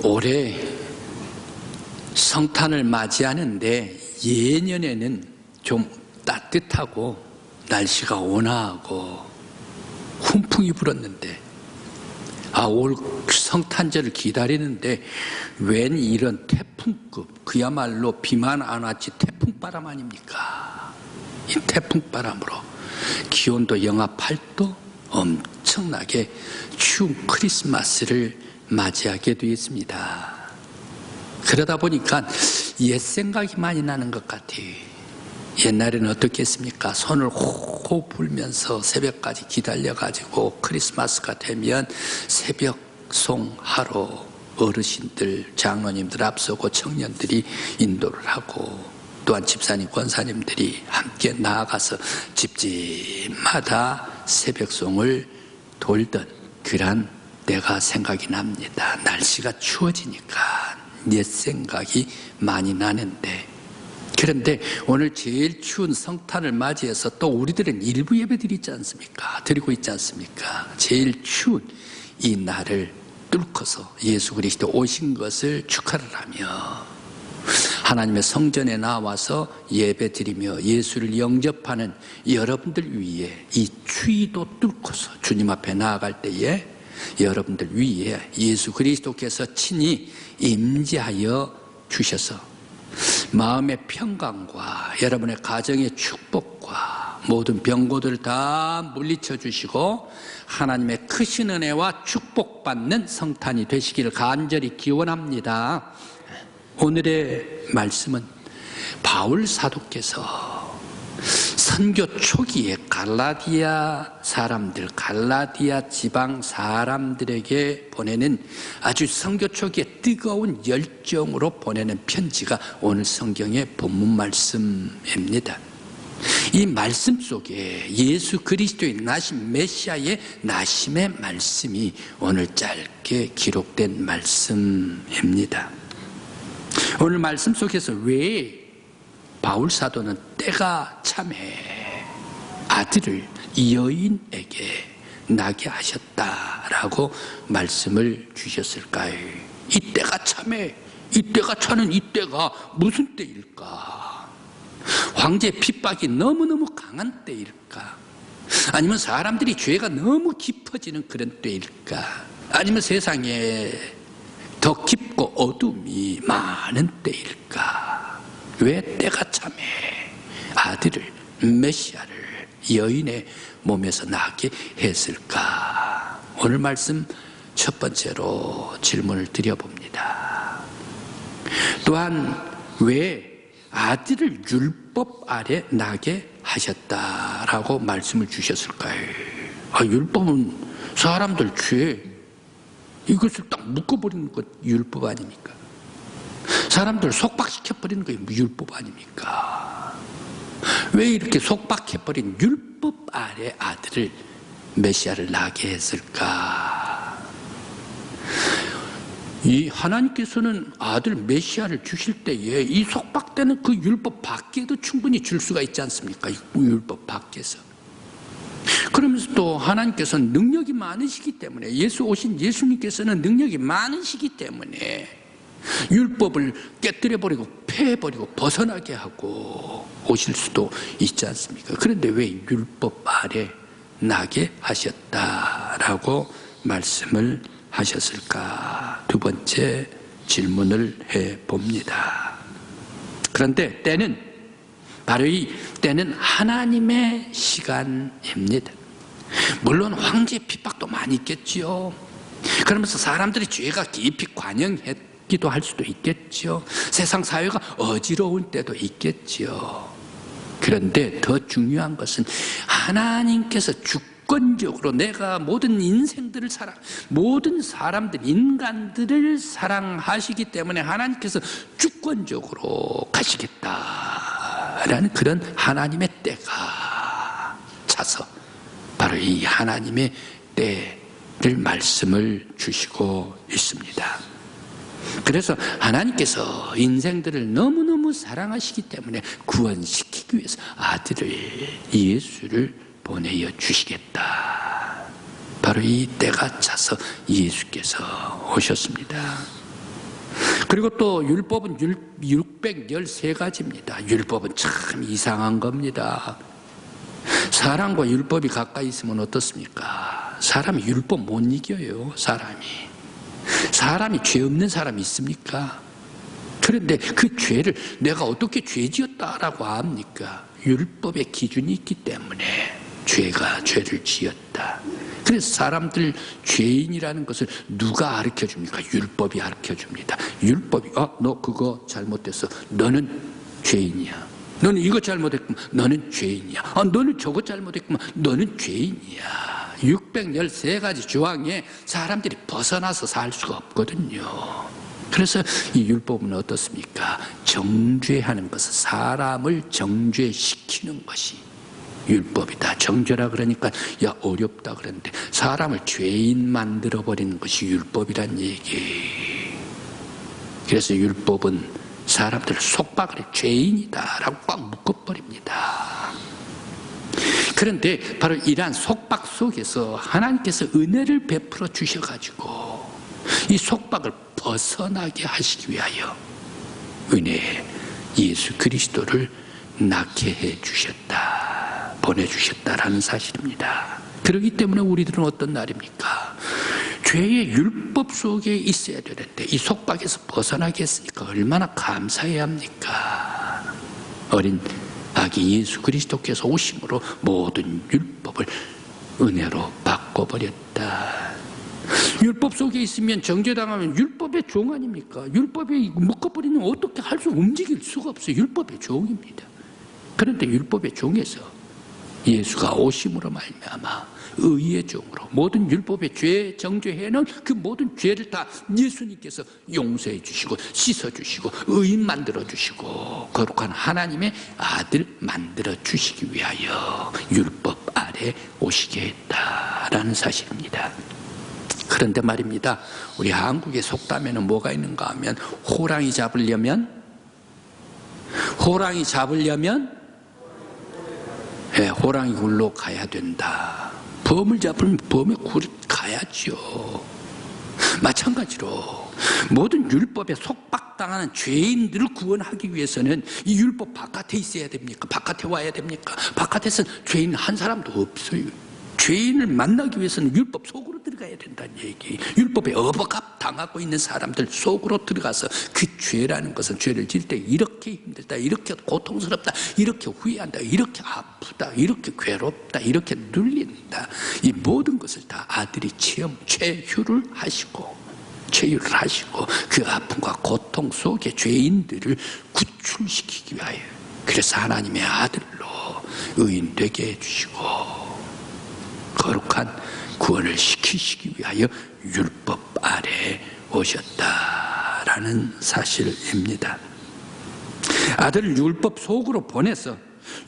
올해 성탄을 맞이하는데 예년에는 좀 따뜻하고 날씨가 온화하고 훈풍이 불었는데 올 성탄절을 기다리는데 웬 이런 태풍급, 그야말로 비만 안 왔지 태풍바람 아닙니까? 이 태풍바람으로 기온도 영하 8도, 엄청나게 추운 크리스마스를 맞이하게 되었습니다. 그러다 보니까 옛 생각이 많이 나는 것 같아요. 옛날에는 어떻겠습니까? 손을 호호 불면서 새벽까지 기다려가지고 크리스마스가 되면 새벽송 하러 어르신들, 장로님들 앞서고 청년들이 인도를 하고, 또한 집사님, 권사님들이 함께 나아가서 집집마다 새벽송을 돌던 그런 때가 생각이 납니다. 날씨가 추워지니까 옛 생각이 많이 나는데, 그런데 오늘 제일 추운 성탄을 맞이해서 또 우리들은 일부 예배들이 있지 않습니까? 드리고 있지 않습니까? 제일 추운 이 날을 뚫고서 예수 그리스도 오신 것을 축하를 하며 하나님의 성전에 나와서 예배 드리며 예수를 영접하는 여러분들 위해 이 추위도 뚫고서 주님 앞에 나아갈 때에 여러분들 위해 예수 그리스도께서 친히 임재하여 주셔서 마음의 평강과 여러분의 가정의 축복과 모든 병고들을 다 물리쳐 주시고 하나님의 크신 은혜와 축복받는 성탄이 되시기를 간절히 기원합니다. 오늘의 말씀은 바울 사도께서 선교 초기에 갈라디아 사람들, 갈라디아 지방 사람들에게 보내는 아주 선교 초기에 뜨거운 열정으로 보내는 편지가 오늘 성경의 본문 말씀입니다. 이 말씀 속에 예수 그리스도의 나심, 메시아의 나심의 말씀이 오늘 짧게 기록된 말씀입니다. 오늘 말씀 속에서 왜 바울 사도는 때가 참해 아들을 여인에게 낳게 하셨다라고 말씀을 주셨을까요? 이 때가 참해, 이 때가 차는 이 때가 무슨 때일까? 황제의 핍박이 너무너무 강한 때일까? 아니면 사람들이 죄가 너무 깊어지는 그런 때일까? 아니면 세상에 더 깊고 어둠이 많은 때일까? 왜 때가 참해 아들을, 메시아를 여인의 몸에서 낳게 했을까? 오늘 말씀 첫 번째로 질문을 드려봅니다. 또한 왜 아들을 율법 아래 낳게 하셨다라고 말씀을 주셨을까요? 율법은 사람들 죄, 이것을 딱 묶어버리는 것 율법 아닙니까? 사람들 속박시켜버리는 게 율법 아닙니까? 왜 이렇게 속박해버린 율법 아래 아들을, 메시아를 낳게 했을까? 이 하나님께서는 아들 메시아를 주실 때에 이 속박되는 그 율법 밖에도 충분히 줄 수가 있지 않습니까? 이 율법 밖에서. 그러면서 또 하나님께서는 능력이 많으시기 때문에, 예수 오신 예수님께서는 능력이 많으시기 때문에 율법을 깨뜨려버리고 폐해버리고 벗어나게 하고 오실 수도 있지 않습니까? 그런데 왜 율법 아래 나게 하셨다라고 말씀을 하셨을까? 두 번째 질문을 해봅니다. 그런데 때는, 바로 이 때는 하나님의 시간입니다. 물론 황제 핍박도 많이 있겠지요. 그러면서 사람들이 죄가 깊이 관영했기도 할 수도 있겠지요. 세상 사회가 어지러울 때도 있겠지요. 그런데 더 중요한 것은 하나님께서 주권적으로 내가 모든 인생들을 모든 사람들, 인간들을 사랑하시기 때문에 하나님께서 주권적으로 가시겠다라는 그런 하나님의 때가 차서 바로 이 하나님의 때를 말씀을 주시고 있습니다. 그래서 하나님께서 인생들을 너무너무 사랑하시기 때문에 구원시키기 위해서 아들을, 예수를 보내어 주시겠다. 바로 이 때가 차서 예수께서 오셨습니다. 그리고 또 율법은 613가지입니다. 율법은 참 이상한 겁니다. 사람과 율법이 가까이 있으면 어떻습니까? 사람이 율법 못 이겨요. 사람이 죄 없는 사람이 있습니까? 그런데 그 죄를 내가 어떻게 죄 지었다라고 합니까? 율법의 기준이 있기 때문에 죄를 지었다. 그래서 사람들 죄인이라는 것을 누가 가르쳐 줍니까? 율법이 가르쳐 줍니다. 율법이 너 그거 잘못됐어. 너는 죄인이야. 너는 이거 잘못했구만. 너는 죄인이야. 너는 저거 잘못했구만. 너는 죄인이야. 613가지 조항에 사람들이 벗어나서 살 수가 없거든요. 그래서 이 율법은 어떻습니까? 정죄하는 것은 사람을 정죄시키는 것이 율법이다. 정죄라 그러니까 어렵다 그러는데 사람을 죄인 만들어버리는 것이 율법이란 얘기. 그래서 율법은 사람들을 속박을 죄인이다라고 꽉 묶어버립니다. 그런데 바로 이러한 속박 속에서 하나님께서 은혜를 베풀어 주셔가지고 이 속박을 벗어나게 하시기 위하여 은혜에 예수 그리스도를 낳게 해 주셨다, 보내주셨다라는 사실입니다. 그렇기 때문에 우리들은 어떤 날입니까? 죄의 율법 속에 있어야 되는데 이 속박에서 벗어나게 했으니까 얼마나 감사해야 합니까? 어린 아기 예수 그리스도께서 오심으로 모든 율법을 은혜로 바꿔버렸다. 율법 속에 있으면 정죄당하면 율법의 종 아닙니까? 율법에 묶어버리면 어떻게 할 수 움직일 수가 없어요. 율법의 종입니다. 그런데 율법의 종에서 예수가 오심으로 말미암아 의의 종으로 모든 율법의 죄 정죄해는 그 모든 죄를 다 예수님께서 용서해 주시고 씻어 주시고 의인 만들어 주시고 거룩한 하나님의 아들 만들어 주시기 위하여 율법 아래 오시게 했다라는 사실입니다. 그런데 말입니다. 우리 한국의 속담에는 뭐가 있는가 하면 호랑이 잡으려면 호랑이 굴로 가야 된다. 범을 잡으면 범의 굴에 가야죠. 마찬가지로 모든 율법에 속박당하는 죄인들을 구원하기 위해서는 이 율법 바깥에 있어야 됩니까? 바깥에 와야 됩니까? 바깥에서는 죄인 한 사람도 없어요. 죄인을 만나기 위해서는 율법 속으로 들어가야 된다는 얘기. 율법에 어버갑 당하고 있는 사람들 속으로 들어가서 그 죄라는 것은 죄를 지을 때 이렇게 힘들다, 이렇게 고통스럽다, 이렇게 후회한다, 이렇게 아프다, 이렇게 괴롭다, 이렇게 눌린다. 이 모든 것을 다 아들이 체휼을 하시고 그 아픔과 고통 속에 죄인들을 구출시키기 위하여 그래서 하나님의 아들로 의인 되게 해주시고 거룩한 구원을 시키시기 위하여 율법 아래 오셨다라는 사실입니다. 아들을 율법 속으로 보내서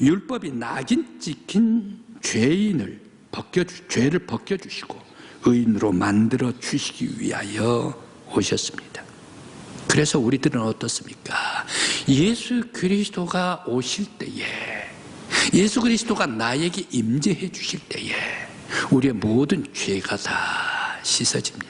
율법이 낙인 찍힌 죄를 벗겨주시고 의인으로 만들어 주시기 위하여 오셨습니다. 그래서 우리들은 어떻습니까? 예수 그리스도가 오실 때에 예수 그리스도가 나에게 임재해 주실 때에 우리의 모든 죄가 다 씻어집니다.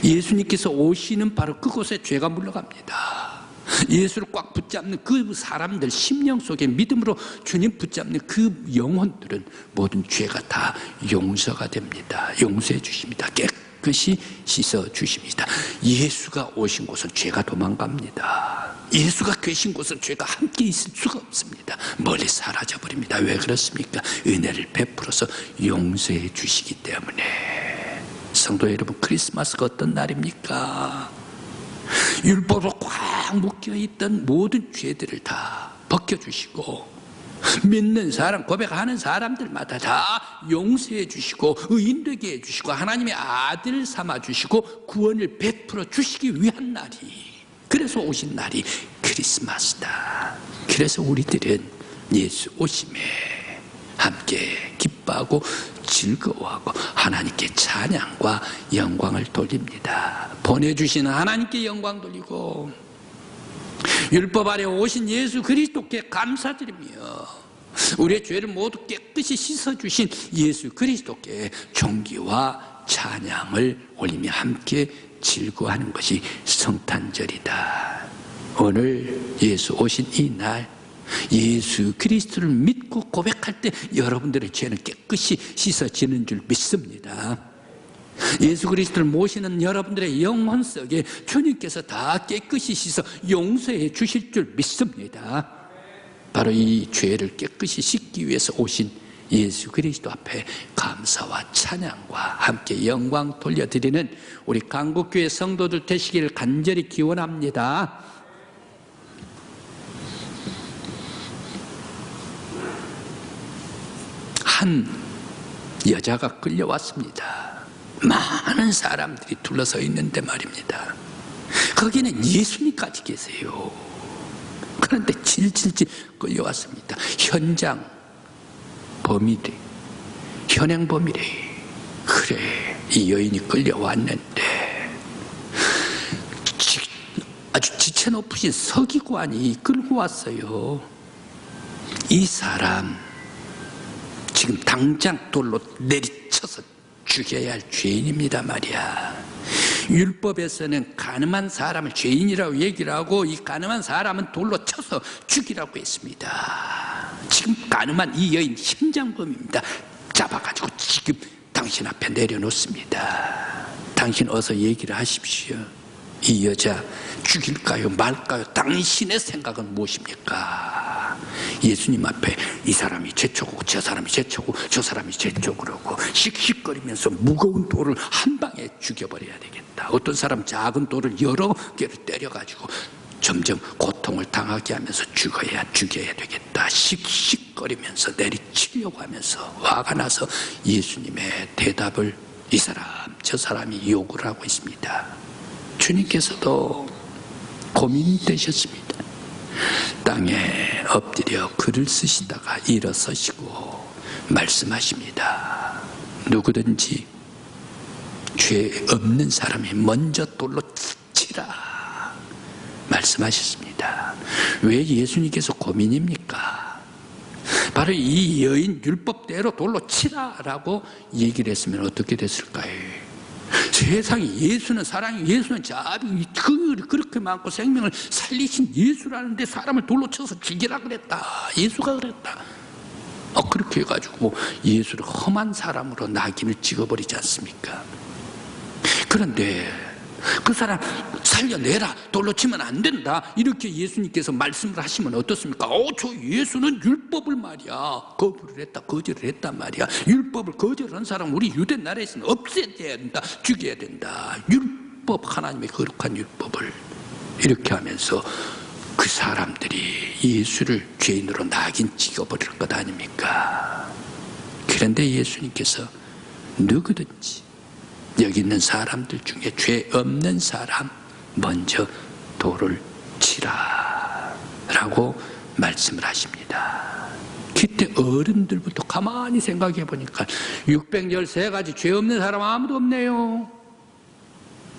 예수님께서 오시는 바로 그곳에 죄가 물러갑니다. 예수를 꽉 붙잡는 그 사람들 심령 속에 믿음으로 주님 붙잡는 그 영혼들은 모든 죄가 다 용서가 됩니다. 용서해 주십니다. 깨끗이 씻어 주십니다. 예수가 오신 곳은 죄가 도망갑니다. 예수가 계신 곳은 죄가 함께 있을 수가 없습니다. 멀리 사라져버립니다. 왜 그렇습니까? 은혜를 베풀어서 용서해 주시기 때문에. 성도 여러분, 크리스마스가 어떤 날입니까? 율법으로 꽉 묶여있던 모든 죄들을 다 벗겨주시고 믿는 사람, 고백하는 사람들마다 다 용서해 주시고 의인되게 해주시고 하나님의 아들 삼아주시고 구원을 베풀어 주시기 위한 날이, 그래서 오신 날이 크리스마스다. 그래서 우리들은 예수 오심에 함께 기뻐하고 즐거워하고 하나님께 찬양과 영광을 돌립니다. 보내주시는 하나님께 영광 돌리고 율법 아래 오신 예수 그리스도께 감사드리며 우리의 죄를 모두 깨끗이 씻어주신 예수 그리스도께 존귀와 찬양을 올리며 함께 즐거워하는 것이 성탄절이다. 오늘 예수 오신 이 날 예수 그리스도를 믿고 고백할 때 여러분들의 죄는 깨끗이 씻어지는 줄 믿습니다. 예수 그리스도를 모시는 여러분들의 영혼 속에 주님께서 다 깨끗이 씻어 용서해 주실 줄 믿습니다. 바로 이 죄를 깨끗이 씻기 위해서 오신 예수 그리스도 앞에 감사와 찬양과 함께 영광 돌려드리는 우리 강북교회 성도들 되시기를 간절히 기원합니다. 한 여자가 끌려왔습니다. 많은 사람들이 둘러서 있는데 말입니다. 거기는 예수님까지 계세요. 그런데 질질질 끌려왔습니다. 현장 범이래, 현행 범이래. 그래, 이 여인이 끌려왔는데 아주 지체 높으신 서기관이 끌고 왔어요. 이 사람 지금 당장 돌로 내리쳐서 죽여야 할 죄인입니다 말이야. 율법에서는 가늠한 사람을 죄인이라고 얘기를 하고 이 가늠한 사람은 돌로 쳐서 죽이라고 했습니다. 지금 가늠한 이 여인 현장범입니다. 잡아가지고 지금 당신 앞에 내려놓습니다. 당신 어서 얘기를 하십시오. 이 여자 죽일까요 말까요? 당신의 생각은 무엇입니까? 예수님 앞에 이 사람이 제 쪽이고 저 사람이 제 쪽이고 저 사람이 제 쪽으로고 씩씩거리면서 무거운 돌을 한 방에 죽여버려야 되겠다. 어떤 사람 작은 돌을 여러 개를 때려가지고 점점 고통을 당하게 하면서 죽여야 되겠다. 씩씩거리면서 내리치려고 하면서 화가 나서 예수님의 대답을 이 사람 저 사람이 요구를 하고 있습니다. 주님께서도 고민되셨습니다. 땅에 엎드려 글을 쓰시다가 일어서시고 말씀하십니다. 누구든지 죄 없는 사람이 먼저 돌로 치라 말씀하셨습니다. 왜 예수님께서 고민입니까? 바로 이 여인 율법대로 돌로 치라라고 얘기를 했으면 어떻게 됐을까요? 세상에 예수는 사랑이, 예수는 자비, 그렇게 많고 생명을 살리신 예수라는데 사람을 돌로 쳐서 죽이라 그랬다. 예수가 그랬다. 그렇게 해가지고 예수를 험한 사람으로 낙인을 찍어버리지 않습니까? 그런데 그 사람 살려내라, 돌로 치면 안 된다, 이렇게 예수님께서 말씀을 하시면 어떻습니까? 저 예수는 율법을 말이야 거부를 했다, 거절을 했단 말이야. 율법을 거절한 사람 우리 유대 나라에서는 없애야 된다, 죽여야 된다. 율법, 하나님의 거룩한 율법을 이렇게 하면서 그 사람들이 예수를 죄인으로 낙인 찍어버릴 것 아닙니까? 그런데 예수님께서 누구든지 여기 있는 사람들 중에 죄 없는 사람 먼저 돌을 치라 라고 말씀을 하십니다. 그때 어른들부터 가만히 생각해 보니까 613가지 죄 없는 사람 아무도 없네요.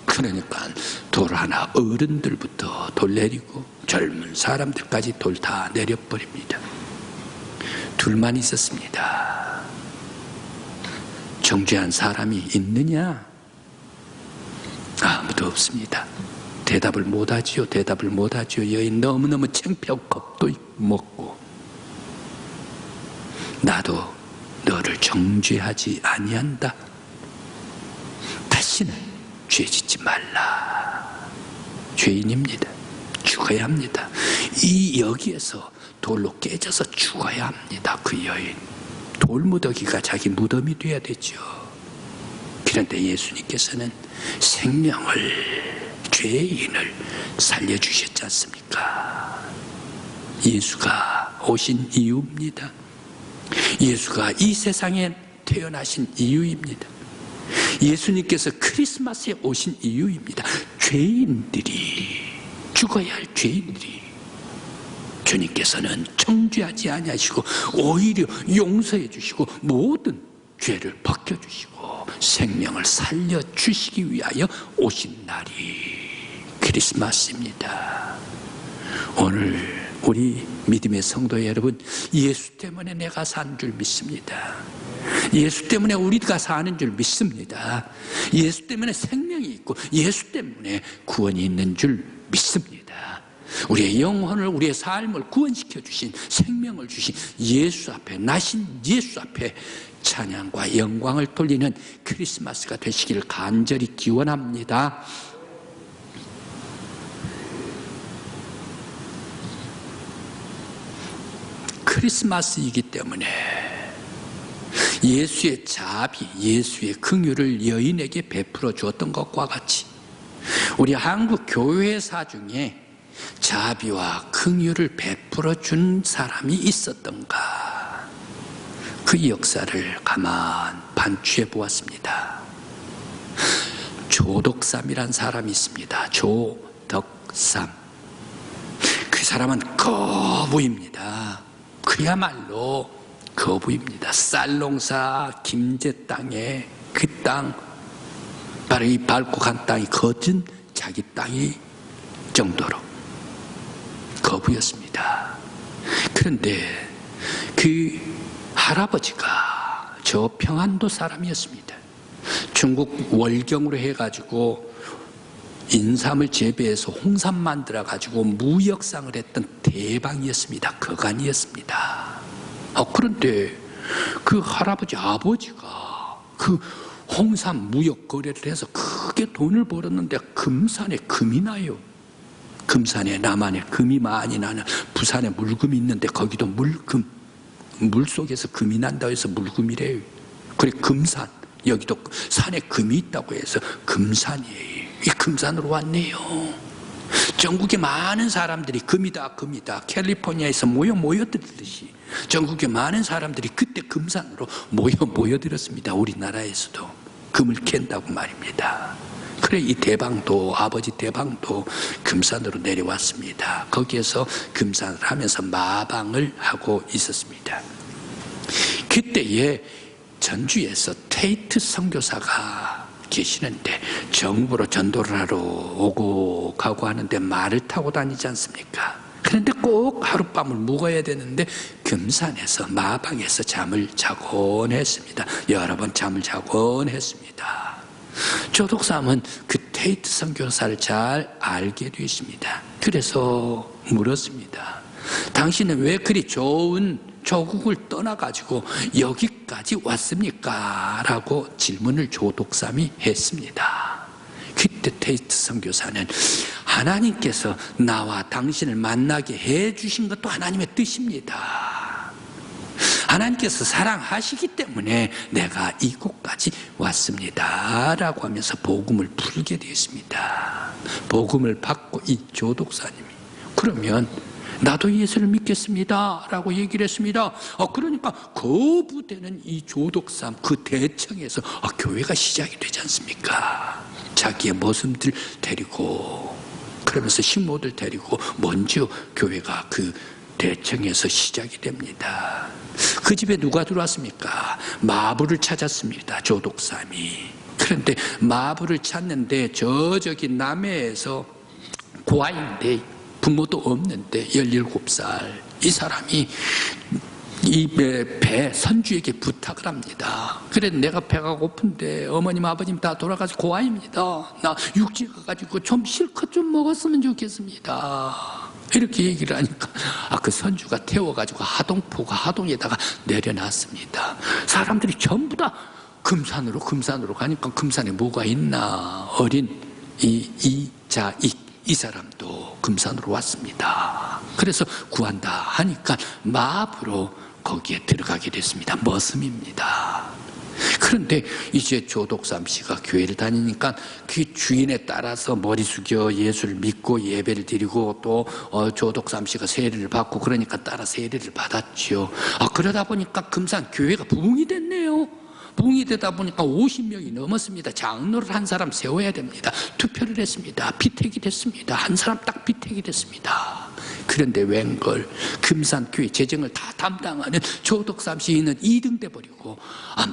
그러니까 돌 하나 어른들부터 돌 내리고 젊은 사람들까지 돌 다 내려버립니다. 둘만 있었습니다. 정죄한 사람이 있느냐? 아무도 없습니다. 대답을 못하지요. 여인 너무너무 창피하고 겁도 먹고, 나도 너를 정죄하지 아니한다. 다시는 죄 짓지 말라. 죄인입니다. 죽어야 합니다. 여기에서 돌로 깨져서 죽어야 합니다. 그 여인 돌무더기가 자기 무덤이 돼야 되죠. 그런데 예수님께서는 생명을, 죄인을 살려주셨지 않습니까? 예수가 오신 이유입니다. 예수가 이 세상에 태어나신 이유입니다. 예수님께서 크리스마스에 오신 이유입니다. 죄인들이, 죽어야 할 죄인들이 주님께서는 정죄하지 아니하시고 오히려 용서해 주시고 모든 죄를 벗겨주시고 생명을 살려주시기 위하여 오신 날이 크리스마스입니다. 오늘 우리 믿음의 성도 여러분, 예수 때문에 내가 산 줄 믿습니다. 예수 때문에 우리가 사는 줄 믿습니다. 예수 때문에 생명이 있고 예수 때문에 구원이 있는 줄 믿습니다. 우리의 영혼을, 우리의 삶을 구원시켜 주신, 생명을 주신 예수 앞에, 나신 예수 앞에 찬양과 영광을 돌리는 크리스마스가 되시기를 간절히 기원합니다. 크리스마스이기 때문에 예수의 자비, 예수의 긍휼을 여인에게 베풀어 주었던 것과 같이 우리 한국 교회사 중에 자비와 긍휼을 베풀어 준 사람이 있었던가, 그 역사를 가만 반추해 보았습니다. 조덕삼이란 사람이 있습니다. 조덕삼. 그 사람은 거부입니다. 그야말로 거부입니다. 쌀농사 김제 땅에, 그 땅, 바로 이 밟고 간 땅이 거진 자기 땅이 정도로 거부였습니다. 그런데 그 할아버지가 저 평안도 사람이었습니다. 중국 월경으로 해가지고 인삼을 재배해서 홍삼 만들어가지고 무역상을 했던 대방이었습니다. 거간이었습니다. 그런데 그 할아버지 아버지가 그 홍삼 무역 거래를 해서 크게 돈을 벌었는데 금산에 금이 나요. 금산에, 남한에 금이 많이 나는 부산에 물금이 있는데 거기도 물금, 물속에서 금이 난다고 해서 물금이래요. 그래 금산, 여기도 산에 금이 있다고 해서 금산이에요. 이 금산으로 왔네요. 전국에 많은 사람들이 금이다 금이다 캘리포니아에서 모여들듯이 전국에 많은 사람들이 그때 금산으로 모여들었습니다. 우리나라에서도 금을 캔다고 말입니다. 그래 이 대방도, 아버지 대방도 금산으로 내려왔습니다. 거기에서 금산을 하면서 마방을 하고 있었습니다. 그때에 전주에서 테이트 선교사가 계시는데 정부로 전도를 하러 오고 가고 하는데 말을 타고 다니지 않습니까? 그런데 꼭 하룻밤을 묵어야 되는데 금산에서, 마방에서 잠을 자곤 했습니다. 여러 번 잠을 자곤 했습니다. 조독삼은 그 테이트 선교사를 잘 알게 되었습니다. 그래서 물었습니다. 당신은 왜 그리 좋은 조국을 떠나가지고 여기까지 왔습니까? 라고 질문을 조독삼이 했습니다. 그때 테이트 선교사는 하나님께서 나와 당신을 만나게 해주신 것도 하나님의 뜻입니다. 하나님께서 사랑하시기 때문에 내가 이곳까지 왔습니다. 라고 하면서 복음을 풀게 되었습니다. 복음을 받고 이 조독사님이 그러면 나도 예수를 믿겠습니다 라고 얘기를 했습니다. 그러니까 거부되는 이 조독삼 그 대청에서 교회가 시작이 되지 않습니까? 자기의 모습들 데리고, 그러면서 식모들 데리고 먼저 교회가 그 대청에서 시작이 됩니다. 그 집에 누가 들어왔습니까? 마부를 찾았습니다. 조독삼이. 그런데 마부를 찾는데 저기 남해에서 고아인데 부모도 없는데 17살 이 사람이 이 배 선주에게 부탁을 합니다. 그래 내가 배가 고픈데 어머님 아버님 다 돌아가서 고아입니다. 나 육지 가가지고 좀 실컷 좀 먹었으면 좋겠습니다. 이렇게 얘기를 하니까 그 선주가 태워가지고 하동에다가 내려놨습니다. 사람들이 전부 다 금산으로 가니까 금산에 뭐가 있나, 어린 이 사람도 금산으로 왔습니다. 그래서 구한다 하니까 마부로 거기에 들어가게 됐습니다. 머슴입니다. 그런데 이제 조독삼 씨가 교회를 다니니까 그 주인에 따라서 머리 숙여 예수를 믿고 예배를 드리고 또 조독삼 씨가 세례를 받고 그러니까 따라 세례를 받았죠. 그러다 보니까 금산 교회가 부흥이 됐네요. 부흥이 되다 보니까 50명이 넘었습니다. 장로를 한 사람 세워야 됩니다. 투표를 했습니다. 비택이 됐습니다. 한 사람 딱 비택이 됐습니다. 그런데 웬걸 금산교회 재정을 다 담당하는 조독삼 씨는 2등 돼버리고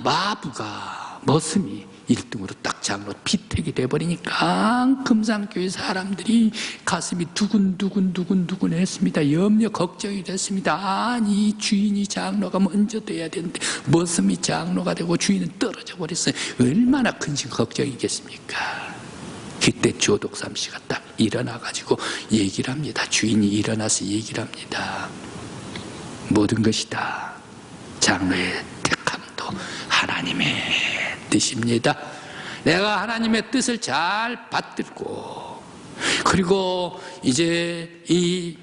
마부가, 머슴이 1등으로 딱 장로 피택이 돼버리니까 금산교회 사람들이 가슴이 두근두근 했습니다. 염려 걱정이 됐습니다. 아니 주인이 장로가 먼저 돼야 되는데 머슴이 장로가 되고 주인은 떨어져 버렸어요. 얼마나 큰 걱정이겠습니까? 그때 조독삼 씨가 딱 일어나가지고 얘기를 합니다. 주인이 일어나서 얘기를 합니다. 모든 것이 다 장로의 택함도 하나님의 뜻입니다. 내가 하나님의 뜻을 잘 받들고 그리고 이제 이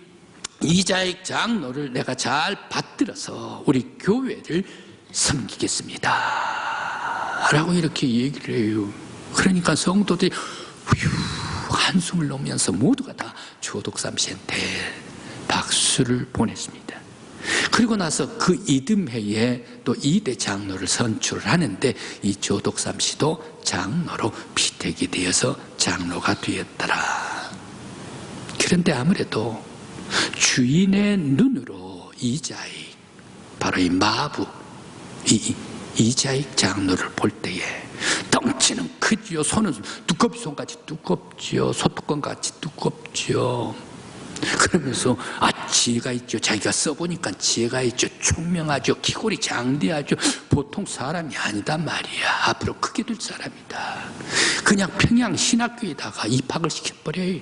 이자익 장로를 내가 잘 받들어서 우리 교회를 섬기겠습니다 라고 이렇게 얘기를 해요. 그러니까 성도들이 한숨을 놓으면서 모두가 다 조독삼 씨한테 박수를 보냈습니다. 그리고 나서 그 이듬해에 또 2대 장로를 선출을 하는데 이 조독삼 씨도 장로로 피택이 되어서 장로가 되었더라. 그런데 아무래도 주인의 눈으로 이자익, 바로 이 마부, 이자익 장로를 볼 때에 덩치는 크지요. 손은 두꺼비 손같이 두껍지요. 소뚜껑같이 두껍지요. 그러면서 지혜가 있죠. 자기가 써보니까 지혜가 있죠. 총명하죠. 기골이 장대하죠. 보통 사람이 아니단 말이야. 앞으로 크게 될 사람이다. 그냥 평양신학교에다가 입학을 시켜버려요.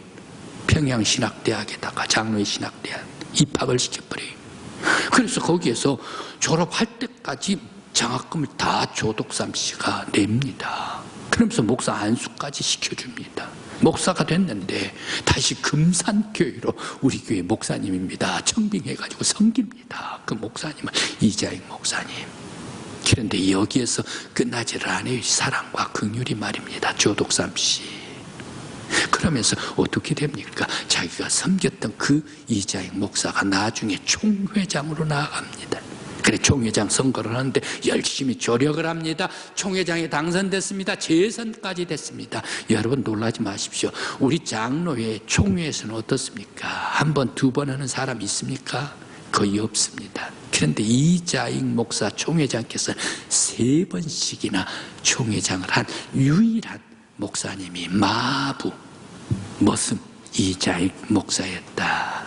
평양신학대학에다가 장로의 신학대학 입학을 시켜버려요. 그래서 거기에서 졸업할 때까지 장학금을 다 조독삼 씨가 냅니다. 그러면서 목사 안수까지 시켜줍니다. 목사가 됐는데 다시 금산교회로 우리 교회 목사님입니다. 청빙해가지고 섬깁니다. 그 목사님은 이자익 목사님. 그런데 여기에서 끝나지를 않아요. 사랑과 긍휼이 말입니다. 조독삼 씨. 그러면서 어떻게 됩니까? 자기가 섬겼던 그 이자익 목사가 나중에 총회장으로 나아갑니다. 그래 총회장 선거를 하는데 열심히 조력을 합니다. 총회장에 당선됐습니다. 재선까지 됐습니다. 여러분 놀라지 마십시오. 우리 장로회 총회에서는 어떻습니까? 한 번, 두 번 하는 사람 있습니까? 거의 없습니다. 그런데 이자익 목사 총회장께서 3번씩이나 총회장을 한 유일한 목사님이 마부, 머슴 이자익 목사였다.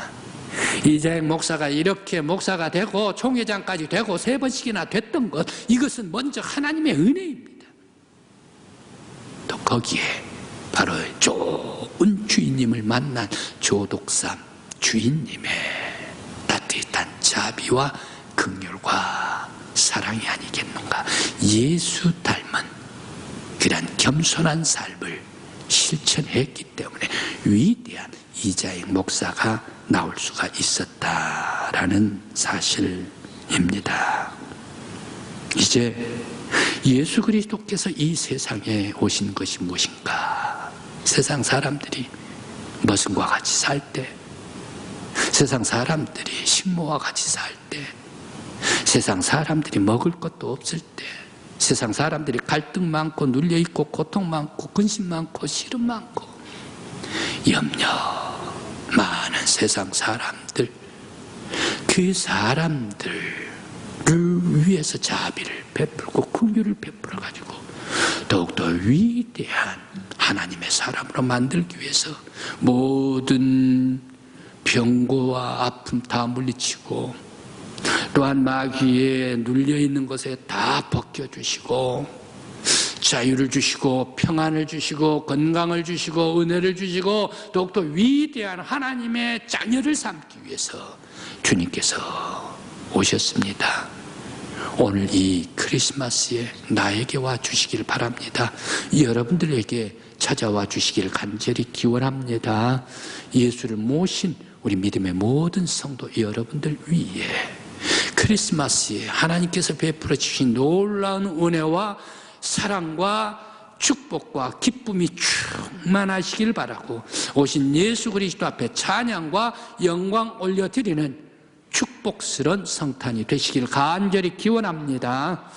이자익 목사가 이렇게 목사가 되고 총회장까지 되고 3번씩이나 됐던 것, 이것은 먼저 하나님의 은혜입니다. 또 거기에 바로 좋은 주인님을 만난 조독삼 주인님의 따뜻한 자비와 긍휼과 사랑이 아니겠는가. 예수 닮은 그런 겸손한 삶을 실천했기 때문에 위대한 이자익 목사가 나올 수가 있었다라는 사실입니다. 이제 예수 그리스도께서 이 세상에 오신 것이 무엇인가? 세상 사람들이 머슴과 같이 살 때, 세상 사람들이 식모와 같이 살 때, 세상 사람들이 먹을 것도 없을 때, 세상 사람들이 갈등 많고 눌려있고 고통 많고 근심 많고 시름 많고 염려 많은 세상 사람들, 그 사람들을 위해서 자비를 베풀고 긍휼을 베풀어 가지고 더욱더 위대한 하나님의 사람으로 만들기 위해서 모든 병고와 아픔 다 물리치고 또한 마귀에 눌려있는 것에 다 벗겨주시고 자유를 주시고 평안을 주시고 건강을 주시고 은혜를 주시고 더욱더 위대한 하나님의 자녀를 삼기 위해서 주님께서 오셨습니다. 오늘 이 크리스마스에 나에게 와 주시길 바랍니다. 여러분들에게 찾아와 주시길 간절히 기원합니다. 예수를 모신 우리 믿음의 모든 성도 여러분들 위해 크리스마스에 하나님께서 베풀어 주신 놀라운 은혜와 사랑과 축복과 기쁨이 충만하시길 바라고 오신 예수 그리스도 앞에 찬양과 영광 올려드리는 축복스러운 성탄이 되시길 간절히 기원합니다.